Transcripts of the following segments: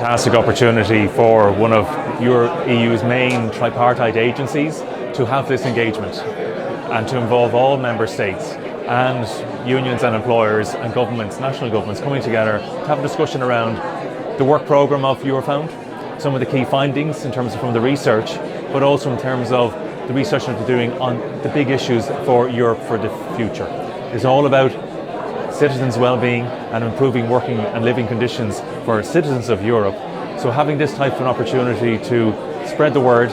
fantastic opportunity for one of EU's main tripartite agencies to have this engagement and to involve all member states and unions and employers and governments, national governments, coming together to have a discussion around the work programme of Eurofound, some of the key findings in terms of from the research, but also in terms of the research that we're doing on the big issues for Europe for the future. It's all about citizens' well-being and improving working and living conditions for citizens of Europe. So having this type of an opportunity to spread the word,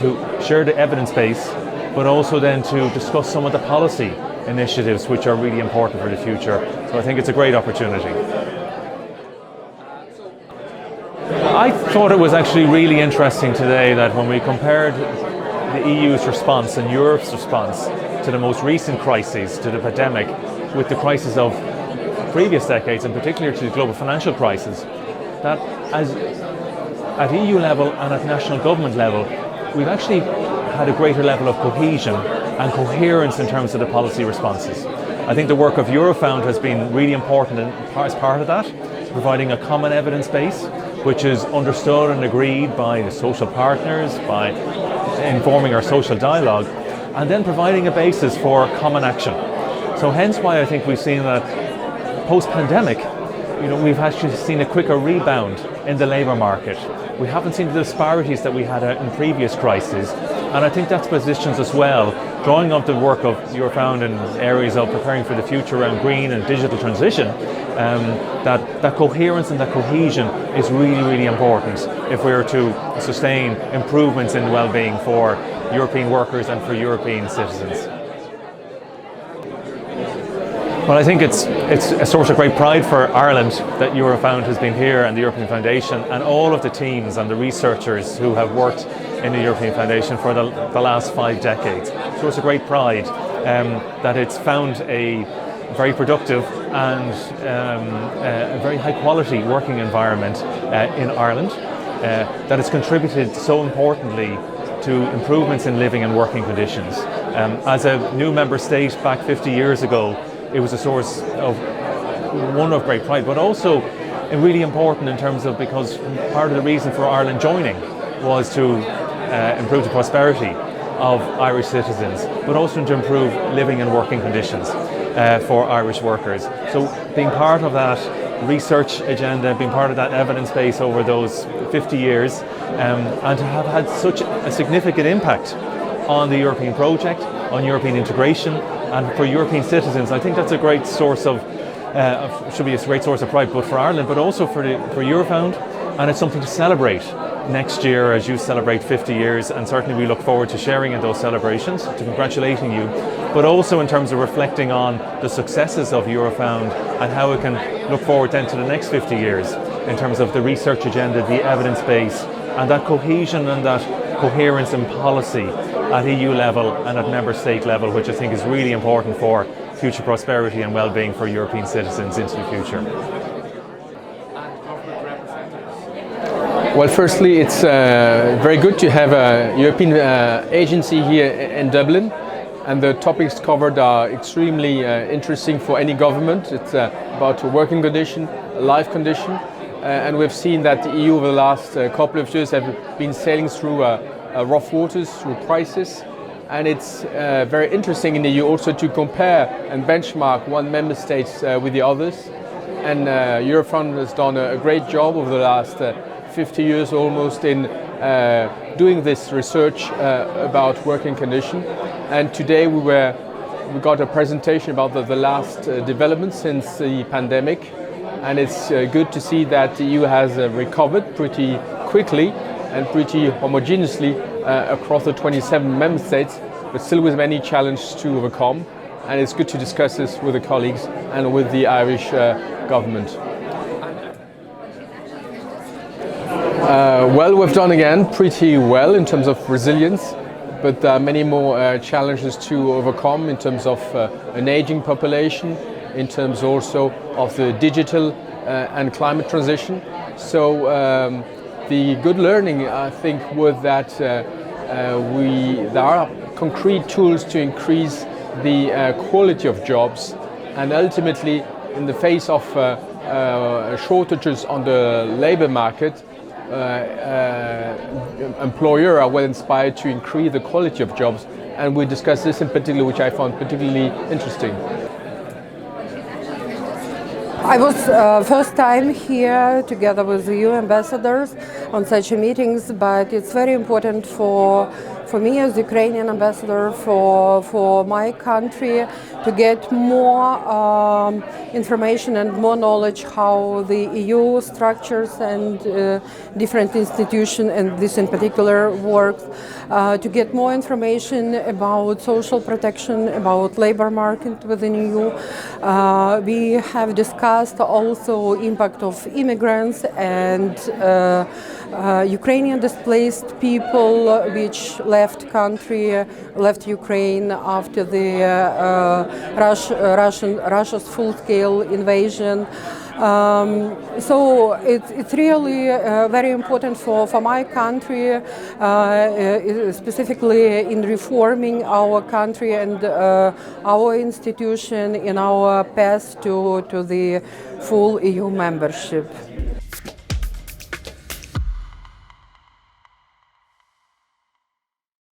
to share the evidence base, but also then to discuss some of the policy initiatives which are really important for the future. So I think it's a great opportunity. I thought it was actually really interesting today that when we compared the EU's response and Europe's response to the most recent crises, to the pandemic, with the crisis of previous decades, and particularly to the global financial crisis, that at EU level and at national government level, we've actually had a greater level of cohesion and coherence in terms of the policy responses. I think the work of Eurofound has been really important as part of that, providing a common evidence base, which is understood and agreed by the social partners, by informing our social dialogue, and then providing a basis for common action. So hence why I think we've seen that post-pandemic, we've actually seen a quicker rebound in the labour market. We haven't seen the disparities that we had in previous crises, and I think that positions us well, drawing on the work of Eurofound in areas of preparing for the future around green and digital transition. That coherence and that cohesion is really, really important if we are to sustain improvements in well-being for European workers and for European citizens. Well, I think it's a source of great pride for Ireland that Eurofound has been here and the European Foundation and all of the teams and the researchers who have worked in the European Foundation for the last 5 decades. So it's a great pride that it's found a very productive and a very high quality working environment in Ireland, that has contributed so importantly to improvements in living and working conditions. As a new member state back 50 years ago, it was a source of great pride, but also really important in terms of, because part of the reason for Ireland joining was to improve the prosperity of Irish citizens, but also to improve living and working conditions for Irish workers. So being part of that research agenda, being part of that evidence base over those 50 years, and to have had such a significant impact on the European project, on European integration, and for European citizens, I think that's a great source of, should be a great source of pride, both for Ireland, but also for Eurofound, and it's something to celebrate next year as you celebrate 50 years, and certainly we look forward to sharing in those celebrations, to congratulating you, but also in terms of reflecting on the successes of Eurofound and how it can look forward then to the next 50 years in terms of the research agenda, the evidence base, and that cohesion and that coherence in policy at EU level and at member state level, which I think is really important for future prosperity and well-being for European citizens into the future. Well, firstly, it's very good to have a European agency here in Dublin, and the topics covered are extremely interesting for any government. It's about working condition, life condition, and we've seen that the EU over the last couple of years have been sailing through rough waters, through crisis, and it's very interesting in the EU also to compare and benchmark one member state with the others. And Eurofound has done a great job over the last 50 years almost in doing this research about working condition. And today we got a presentation about the last developments since the pandemic, and it's good to see that the EU has recovered pretty quickly and pretty homogeneously across the 27 member states, but still with many challenges to overcome. And it's good to discuss this with the colleagues and with the Irish government. Well, we've done again pretty well in terms of resilience, but there are many more challenges to overcome in terms of an aging population, in terms also of the digital and climate transition. So the good learning, I think, was that there are concrete tools to increase the quality of jobs, and ultimately, in the face of shortages on the labor market, employers are well inspired to increase the quality of jobs, and we discussed this in particular, which I found particularly interesting. I was first time here together with the EU ambassadors on such meetings, but it's very important for me as Ukrainian ambassador for my country to get more information and more knowledge how the EU structures and different institutions, and this in particular, works, to get more information about social protection, about labor market within EU. We have discussed also impact of immigrants and Ukrainian displaced people which left Ukraine after the Russia's full-scale invasion. So it's really very important for my country, specifically in reforming our country and our institution in our path to the full EU membership.